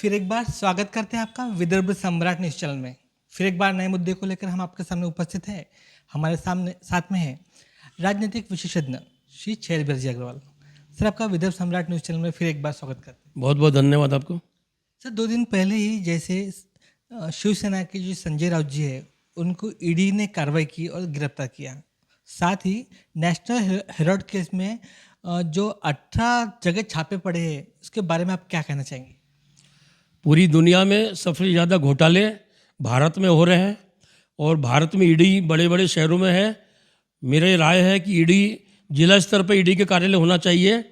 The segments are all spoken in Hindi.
फिर एक बार स्वागत करते हैं आपका विदर्भ सम्राट न्यूज चैनल में। फिर एक बार नए मुद्दे को लेकर हम आपके सामने उपस्थित हैं। हमारे सामने साथ में है राजनीतिक विशेषज्ञ श्री छैल जी अग्रवाल। सर, आपका विदर्भ सम्राट न्यूज चैनल में फिर एक बार स्वागत करते हैं। बहुत बहुत धन्यवाद आपको। सर, 2 दिन पहले ही जैसे शिवसेना के जो संजय राउत जी है उनको ईडी ने कार्रवाई की और गिरफ्तार किया। साथ ही नेशनल हेराल्ड केस में जो 18 जगह छापे पड़े हैं उसके बारे में आप क्या कहना चाहेंगे? पूरी दुनिया में सबसे ज़्यादा घोटाले भारत में हो रहे हैं और भारत में ईडी बड़े बड़े शहरों में है। मेरी राय है कि ईडी जिला स्तर पर ईडी के कार्यालय होना चाहिए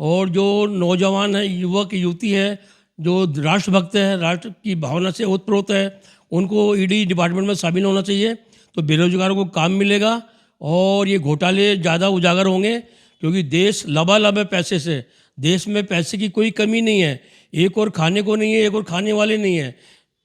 और जो नौजवान है, युवक युवती है, जो राष्ट्रभक्त है, राष्ट्र की भावना से ओतप्रोत है, उनको ईडी डिपार्टमेंट में शामिल होना चाहिए। तो बेरोजगारों को काम मिलेगा और ये घोटाले ज़्यादा उजागर होंगे, क्योंकि देश लबालब है पैसे से। देश में पैसे की कोई कमी नहीं है, एक और खाने को नहीं है, एक और खाने वाले नहीं है।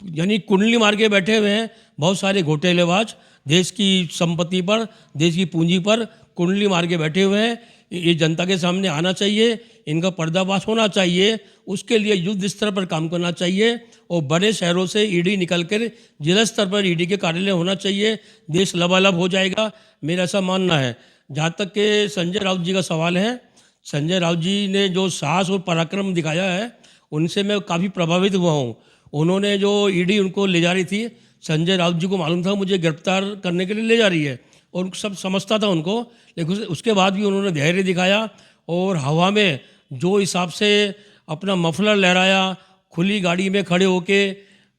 यानी कुंडली मार के बैठे हुए हैं बहुत सारे घोटालेबाज, देश की संपत्ति पर, देश की पूंजी पर कुंडली मार के बैठे हुए हैं। ये जनता के सामने आना चाहिए, इनका पर्दाफाश होना चाहिए। उसके लिए युद्ध स्तर पर काम करना चाहिए और बड़े शहरों से ईडी निकल कर जिला स्तर पर ईडी के कार्यालय होना चाहिए। देश लबालब हो जाएगा, मेरा ऐसा मानना है। जहाँ तक के संजय राउत जी का सवाल है, संजय राउत जी ने जो साहस और पराक्रम दिखाया है उनसे मैं काफ़ी प्रभावित हुआ हूँ। उन्होंने जो ईडी उनको ले जा रही थी, संजय राउत जी को मालूम था मुझे गिरफ्तार करने के लिए ले जा रही है और सब समझता था उनको, लेकिन उसके बाद भी उन्होंने धैर्य दिखाया और हवा में जो हिसाब से अपना मफलर लहराया, खुली गाड़ी में खड़े होके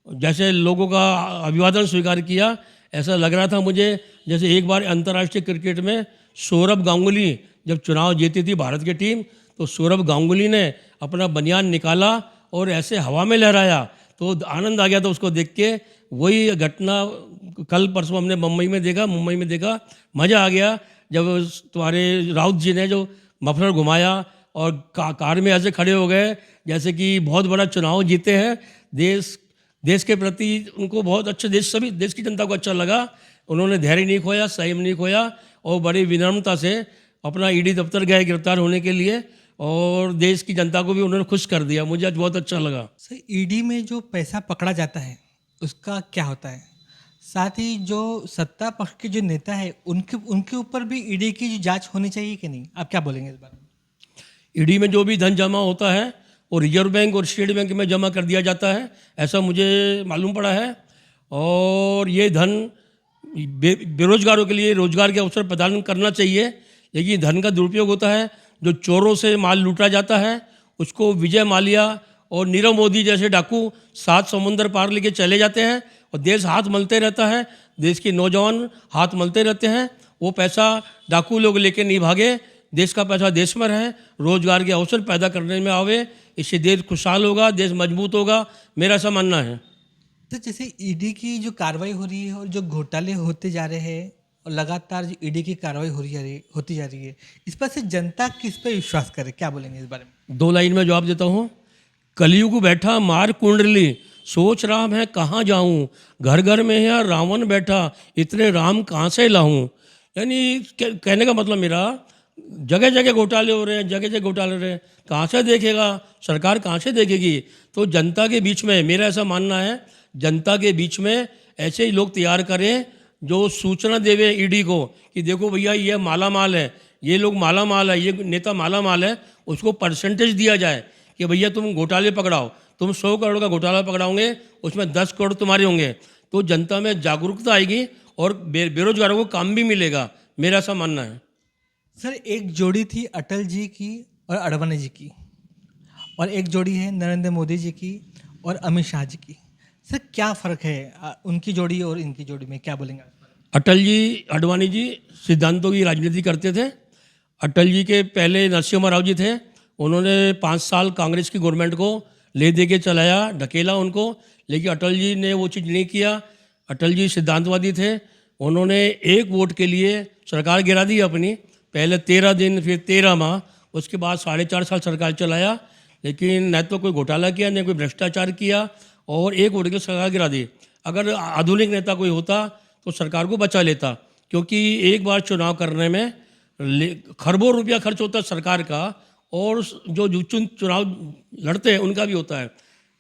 जैसे लोगों का अभिवादन स्वीकार किया, ऐसा लग रहा था मुझे जैसे एक बार अंतर्राष्ट्रीय क्रिकेट में सौरभ गांगुली जब चुनाव जीती थी भारत की टीम, तो सौरभ गांगुली ने अपना बनियान निकाला और ऐसे हवा में लहराया, तो आनंद आ गया था उसको देख के। वही घटना कल परसों हमने मुंबई में देखा, मज़ा आ गया जब तुम्हारे राउत जी ने जो मफलर घुमाया और कार में ऐसे खड़े हो गए जैसे कि बहुत बड़ा चुनाव जीते हैं। देश के प्रति उनको बहुत अच्छा, सभी देश की जनता को अच्छा लगा। उन्होंने धैर्य नहीं खोया, संयम नहीं खोया और बड़ी विनम्रता से अपना ईडी दफ्तर गए गिरफ्तार होने के लिए और देश की जनता को भी उन्होंने खुश कर दिया। मुझे आज बहुत अच्छा लगा। सर, ईडी में जो पैसा पकड़ा जाता है उसका क्या होता है? साथ ही जो सत्ता पक्ष के जो नेता है उनके ऊपर भी ईडी की जो जांच होनी चाहिए कि नहीं, आप क्या बोलेंगे इस बारे में? ईडी में जो भी धन जमा होता है वो रिजर्व बैंक और स्टेट बैंक में जमा कर दिया जाता है, ऐसा मुझे मालूम पड़ा है। और ये धन बेरोजगारों के लिए रोजगार के अवसर प्रदान करना चाहिए। लेकिन धन का दुरुपयोग होता है, जो चोरों से माल लूटा जाता है उसको विजय माल्या और नीरव मोदी जैसे डाकू 7 समुंदर पार लेके चले जाते हैं और देश हाथ मलते रहता है, देश के नौजवान हाथ मलते रहते हैं। वो पैसा डाकू लोग लेके नहीं भागे, देश का पैसा देश में रहे, रोजगार के अवसर पैदा करने में आवे, इससे देश खुशहाल होगा, देश मजबूत होगा, मेरा ऐसा मानना है। तो जैसे ईडी की जो कार्रवाई हो रही है और जो घोटाले होते जा रहे हैं और लगातार जो ईडी की कार्रवाई होती जा रही है, इस पर से जनता किस पे विश्वास करे, क्या बोलेंगे इस बारे में? 2 लाइन में जवाब देता हूँ। कलयुग बैठा मार कुंडली, सोच रहा मैं कहाँ जाऊँ, घर घर में है रावण बैठा, इतने राम कहाँ से लाऊं। यानी कहने का मतलब मेरा, जगह जगह घोटाले हो रहे हैं, जगह जगह घोटाले हो रहे हैं, कहाँ से देखेगा सरकार, कहाँ से देखेगी? तो जनता के बीच में मेरा ऐसा मानना है, जनता के बीच में ऐसे ही लोग तैयार करें जो सूचना देवे ईडी को कि देखो भैया ये माला माल है, ये लोग माला माल है, ये नेता माला माल है, उसको परसेंटेज दिया जाए कि भैया तुम घोटाले पकड़ाओ, तुम 100 करोड़ का घोटाला पकड़ाओगे उसमें 10 करोड़ तुम्हारे होंगे। तो जनता में जागरूकता आएगी और बेरोजगारों को काम भी मिलेगा, मेरा ऐसा मानना है। सर, एक जोड़ी थी अटल जी की और अडवाणी जी की, और एक जोड़ी है नरेंद्र मोदी जी की और अमित शाह जी की। सर, क्या फ़र्क है उनकी जोड़ी और इनकी जोड़ी में, क्या बोलेंगे? अटल जी, अडवाणी जी सिद्धांतों की राजनीति करते थे। अटल जी के पहले नरसिम्हा राव जी थे, उन्होंने 5 साल कांग्रेस की गवर्नमेंट को ले दे के चलाया, ढकेला उनको, लेकिन अटल जी ने वो चीज़ नहीं किया। अटल जी सिद्धांतवादी थे, उन्होंने एक वोट के लिए सरकार गिरा दी अपनी, पहले 13 दिन फिर 13 माह, उसके बाद 4.5 साल सरकार चलाया, लेकिन न तो कोई घोटाला किया न कोई भ्रष्टाचार किया और एक वोट के लिए सरकार गिरा दी। अगर आधुनिक नेता कोई होता तो सरकार को बचा लेता, क्योंकि एक बार चुनाव करने में खरबों रुपया खर्च होता है सरकार का, और जो चुनाव लड़ते हैं उनका भी होता है।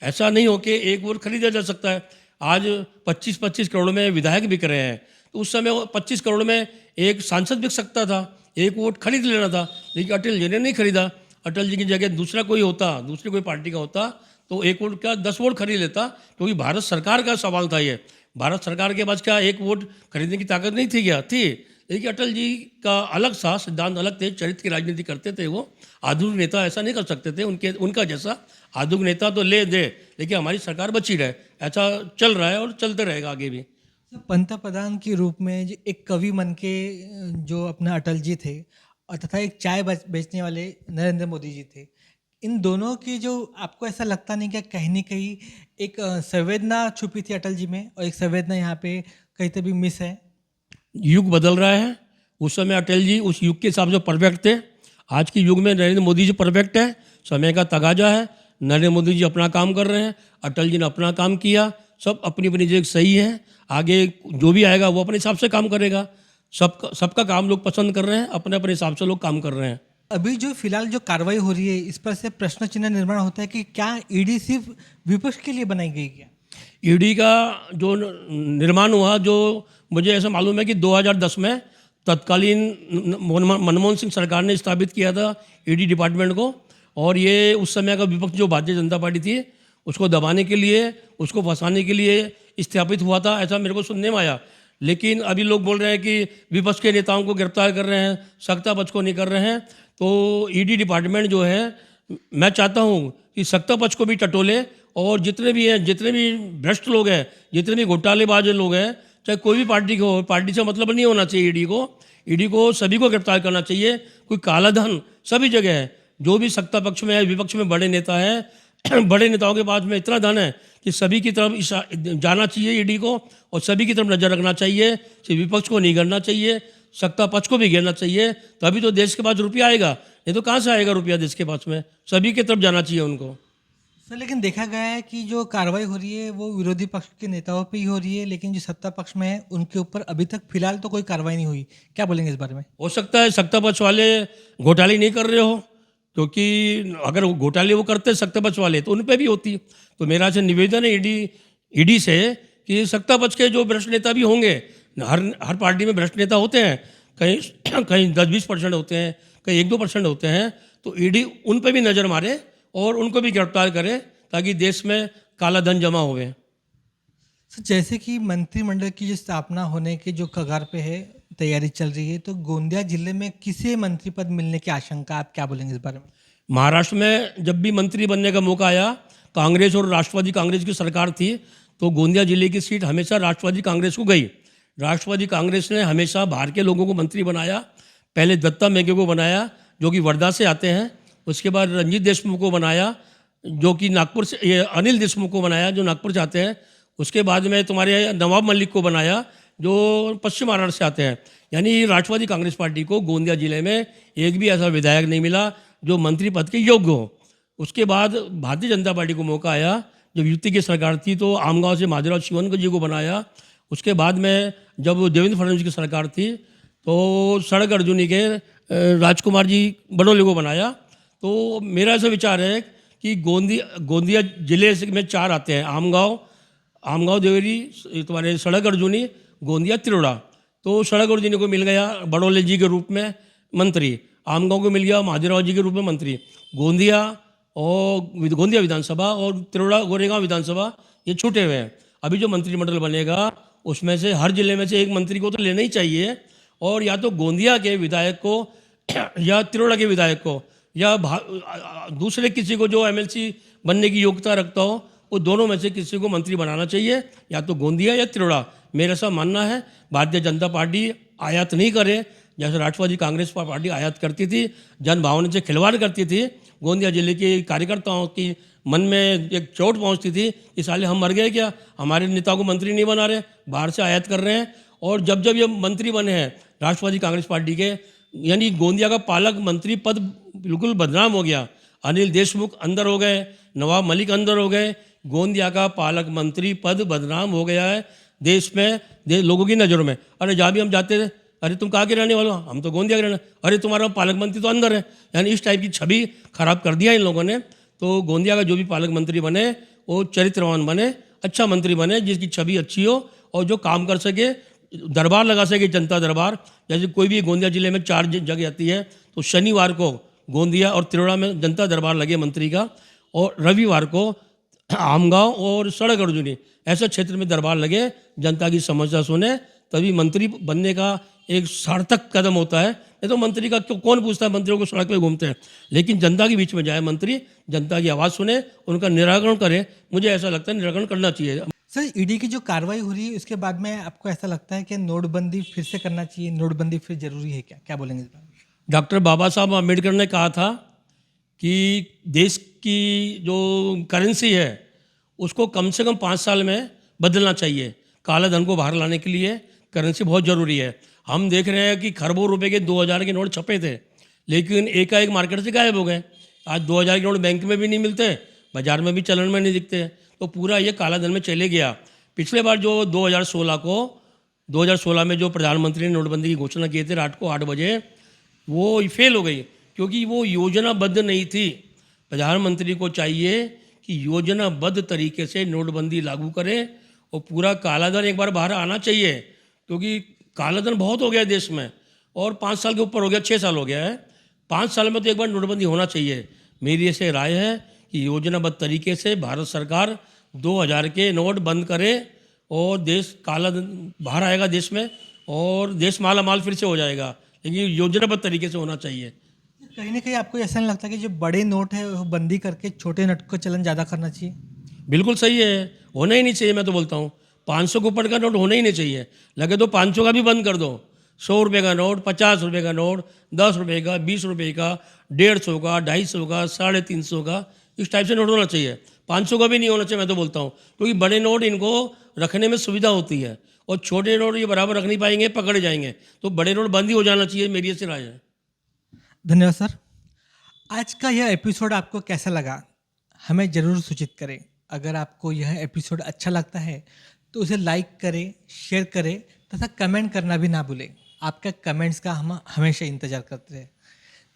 ऐसा नहीं हो कि एक वोट खरीदा जा सकता है। आज 25-25 करोड़ में विधायक बिक रहे हैं, तो उस समय 25 करोड़ में एक सांसद बिक सकता था, एक वोट खरीद लेना था, लेकिन अटल जी ने नहीं खरीदा। अटल जी की जगह दूसरा कोई होता, दूसरी कोई पार्टी का होता, तो एक वोट क्या 10 वोट खरीद लेता, क्योंकि भारत सरकार का सवाल था ये। भारत सरकार के पास क्या एक वोट खरीदने की ताकत नहीं थी क्या? थी। लेकिन अटल जी का अलग सा सिद्धांत, अलग थे, चरित्र की राजनीति करते थे वो। आधुनिक नेता ऐसा नहीं कर सकते थे, उनका जैसा आधुनिक नेता तो ले दे, लेकिन हमारी सरकार बची रहे। ऐसा चल रहा है और चलते रहेगा आगे भी। पंतप्रधान के रूप में जो एक कवि मन के जो अपना अटल जी थे और तथा एक चाय बेचने वाले नरेंद्र मोदी जी थे, इन दोनों की जो आपको ऐसा लगता नहीं क्या कहीं न कहीं एक संवेदना छुपी थी अटल जी में और एक संवेदना यहाँ पे कहीं तो भी मिस है? युग बदल रहा है। उस समय अटल जी उस युग के हिसाब से परफेक्ट थे। आज के युग में नरेंद्र मोदी जी परफेक्ट है। समय का तगाजा है। नरेंद्र मोदी जी अपना काम कर रहे हैं, अटल जी ने अपना काम किया। सब अपनी अपनी जगह सही है। आगे जो भी आएगा वो अपने हिसाब से काम करेगा। सबका काम लोग पसंद कर रहे हैं, अपने अपने हिसाब से लोग काम कर रहे हैं। अभी जो फिलहाल जो कार्रवाई हो रही है इस पर से प्रश्न चिन्ह निर्माण होता है कि क्या ईडी सिर्फ विपक्ष के लिए बनाई गई क्या? ईडी का जो निर्माण हुआ, जो मुझे ऐसा मालूम है कि 2010 में तत्कालीन मनमोहन सिंह सरकार ने स्थापित किया था ईडी डिपार्टमेंट को, और ये उस समय का विपक्ष जो भारतीय जनता पार्टी थी उसको दबाने के लिए, उसको फंसाने के लिए स्थापित हुआ था, ऐसा मेरे को सुनने में आया। लेकिन अभी लोग बोल रहे हैं कि विपक्ष के नेताओं को गिरफ्तार कर रहे हैं, सत्ता पक्ष को नहीं कर रहे हैं। तो ईडी डिपार्टमेंट जो है, मैं चाहता हूँ कि सत्ता पक्ष को भी टटोले, और जितने भी हैं, जितने भी भ्रष्ट लोग हैं, जितने भी घोटालेबाज लोग हैं, चाहे कोई भी पार्टी को हो, पार्टी से मतलब नहीं होना चाहिए ईडी को सभी को गिरफ्तार करना चाहिए। कोई काला धन सभी जगह है। जो भी सत्ता पक्ष में है, विपक्ष में बड़े नेता हैं, बड़े नेताओं के पास में इतना धन है कि सभी की तरफ जाना चाहिए ईडी को, और सभी की तरफ नजर रखना चाहिए। सिर्फ विपक्ष को नहीं गिरना चाहिए, सत्ता पक्ष को भी गिरना चाहिए, तभी तो देश के पास रुपया आएगा। नहीं तो कहाँ से आएगा रुपया देश के पास में? सभी की तरफ जाना चाहिए उनको। सर, लेकिन देखा गया है कि जो कार्रवाई हो रही है वो विरोधी पक्ष के नेताओं पे ही हो रही है, लेकिन जो सत्ता पक्ष में है उनके ऊपर अभी तक फिलहाल तो कोई कार्रवाई नहीं हुई। क्या बोलेंगे इस बारे में? हो सकता है सत्ता पक्ष वाले घोटाले नहीं कर रहे हो, क्योंकि अगर घोटाले वो करते सत्ता पक्ष वाले तो उन पर भी होती। तो मेरा से निवेदन है ईडी से कि सत्ता पक्ष के जो भ्रष्ट नेता भी होंगे, हर पार्टी में भ्रष्ट नेता होते हैं, कहीं 10-20% होते हैं, कहीं 1-2% होते हैं। तो ईडी उन पर भी नज़र मारे और उनको भी गिरफ्तार करे, ताकि देश में काला धन जमा होवे। सर, जैसे कि मंत्रिमंडल की जो स्थापना होने के जो कगार पे है, तैयारी चल रही है, तो गोंदिया जिले में किसे मंत्री पद मिलने की आशंका, आप क्या बोलेंगे इस बारे में? महाराष्ट्र में जब भी मंत्री बनने का मौका आया, कांग्रेस और राष्ट्रवादी कांग्रेस की सरकार थी, तो गोंदिया जिले की सीट हमेशा राष्ट्रवादी कांग्रेस को गई। राष्ट्रवादी कांग्रेस ने हमेशा बाहर के लोगों को मंत्री बनाया। पहले दत्ता मेघे को बनाया, जो कि वर्धा से आते हैं। उसके बाद रंजीत देशमुख को बनाया, जो कि नागपुर से, ये अनिल देशमुख को बनाया, जो नागपुर से आते हैं। उसके बाद में तुम्हारे नवाब मलिक को बनाया, जो पश्चिम महाराष्ट्र से आते हैं। यानी राष्ट्रवादी कांग्रेस पार्टी को गोंदिया जिले में एक भी ऐसा विधायक नहीं मिला जो मंत्री पद के योग्य हो। उसके बाद भारतीय जनता पार्टी को मौका आया, जब युति की सरकार थी, तो आमगांव से माधवराव शिवन जी को बनाया। उसके बाद में जब देवेंद्र फडणवीस की सरकार थी, तो सड़क अर्जुनी के राजकुमार जी बडोले को बनाया। तो मेरा ऐसा विचार है कि गोंदिया जिले में 4 आते हैं, आमगांव देवरी, तुम्हारे सड़क अर्जुनी, गोंदिया, तिरोड़ा। तो सड़क अर्जुनी को मिल गया बडोले जी के रूप में मंत्री, आमगांव को मिल गया माधवराव जी के रूप में मंत्री, गोंदिया विधानसभा और तिरोड़ा गोरेगांव विधानसभा ये छूटे हुए हैं। अभी जो मंत्रिमंडल बनेगा उसमें से हर जिले में से एक मंत्री को तो लेना ही चाहिए, और या तो गोंदिया के विधायक को या तिरोड़ा के विधायक को या दूसरे किसी को जो एमएलसी बनने की योग्यता रखता हो, वो दोनों में से किसी को मंत्री बनाना चाहिए, या तो गोंदिया या तिरोड़ा। मेरा ऐसा मानना है। भारतीय जनता पार्टी आयात नहीं करे, जैसे राष्ट्रवादी कांग्रेस पार्टी आयात करती थी, जन भावना से खिलवाड़ करती थी। गोंदिया जिले के कार्यकर्ताओं की मन में एक चोट पहुंचती थी कि साले हम मर गए क्या, हमारे नेता को मंत्री नहीं बना रहे, बाहर से आयात कर रहे हैं। और जब जब ये मंत्री बने हैं राष्ट्रवादी कांग्रेस पार्टी के, यानी गोंदिया का पालक मंत्री पद बिल्कुल बदनाम हो गया। अनिल देशमुख अंदर हो गए, नवाब मलिक अंदर हो गए, गोंदिया का पालक मंत्री पद बदनाम हो गया है देश में, लोगों की नज़रों में। अरे जहाँ भी हम जाते थे, अरे तुम कहाँ के रहने वाले हो, हम तो गोंदिया के रहने, अरे तुम्हारा पालक मंत्री तो अंदर है। यानी इस टाइप की छवि खराब कर दिया इन लोगों ने। तो गोंदिया का जो भी पालक मंत्री बने वो चरित्रवान बने, अच्छा मंत्री बने, जिसकी छवि अच्छी हो और जो काम कर सके, दरबार लगा सके, जनता दरबार। जैसे कोई भी गोंदिया जिले में 4 जगह आती है, तो शनिवार को गोंदिया और तिरोड़ा में जनता दरबार लगे मंत्री का, और रविवार को आमगांव और सड़क अर्जुनी ऐसे क्षेत्र में दरबार लगे, जनता की समस्या सुने, तभी मंत्री बनने का एक सार्थक कदम होता है। नहीं तो मंत्री का कौन पूछता है, मंत्रियों को सड़क पे घूमते हैं। लेकिन जनता के बीच में जाए मंत्री, जनता की आवाज़ सुने, उनका निराकरण करे। मुझे ऐसा लगता है निराकरण करना चाहिए। सर, ईडी की जो कार्रवाई हो रही है उसके बाद में आपको ऐसा लगता है कि नोटबंदी फिर से करना चाहिए, नोटबंदी फिर जरूरी है क्या? क्या बोलेंगे इस बारे में? डॉक्टर बाबा साहब अम्बेडकर ने कहा था कि देश की जो करेंसी है उसको कम से कम 5 साल में बदलना चाहिए। काला धन को बाहर लाने के लिए करेंसी बहुत ज़रूरी है। हम देख रहे हैं कि खरबों रुपए के 2000 के नोट छपे थे, लेकिन एकाएक मार्केट से गायब हो गए। आज 2000 के नोट बैंक में भी नहीं मिलते, बाजार में भी चलन में नहीं दिखते, तो पूरा ये काला धन में चले गया। पिछले बार जो 2016 में जो प्रधानमंत्री ने नोटबंदी की घोषणा की थी रात को 8 बजे, वो फेल हो गई क्योंकि वो योजनाबद्ध नहीं थी। प्रधानमंत्री को चाहिए कि योजनाबद्ध तरीके से नोटबंदी लागू करें और पूरा कालाधन एक बार बाहर आना चाहिए, क्योंकि कालाधन बहुत हो गया देश में और 5 साल के ऊपर हो गया, 6 साल हो गया है। 5 साल में तो एक बार नोटबंदी होना चाहिए। मेरी ऐसे राय है कि योजनाबद्ध तरीके से भारत सरकार 2000 के नोट बंद करे और देश कालाधन बाहर आएगा देश में, और देश माला माल फिर से हो जाएगा। लेकिन योजनाबद्ध तरीके से होना चाहिए। कहीं ना कहीं आपको ऐसा नहीं लगता कि जो बड़े नोट है वो बंदी करके छोटे नोट का चलन ज़्यादा करना चाहिए? बिल्कुल सही है, होना ही नहीं चाहिए। मैं तो बोलता हूँ 500 के ऊपर का नोट होना ही नहीं चाहिए। लगे तो 500 का भी बंद कर दो। 100 रुपये का नोट, 50 रुपये का नोट, 10 रुपये का, 20 रुपये का, 150 का, 250 का, 350 का, इस टाइप से नोट होना चाहिए। 500 का भी नहीं होना चाहिए मैं तो बोलता हूँ, क्योंकि बड़े नोट इनको रखने में सुविधा होती है और छोटे नोट ये बराबर रख नहीं पाएंगे, पकड़े जाएंगे। तो बड़े नोट बंद ही हो जाना चाहिए, मेरी ऐसी राय है। धन्यवाद सर। आज का यह एपिसोड आपको कैसा लगा हमें ज़रूर सूचित करें। अगर आपको यह एपिसोड अच्छा लगता है तो उसे लाइक करें, शेयर करें तथा कमेंट करना भी ना भूलें। आपका कमेंट्स का हम हमेशा इंतज़ार करते हैं।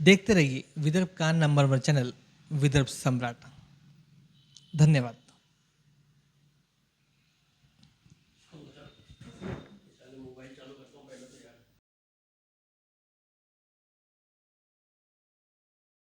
देखते रहिए विदर्भ का नंबर 1 चैनल विदर्भ सम्राट। धन्यवाद।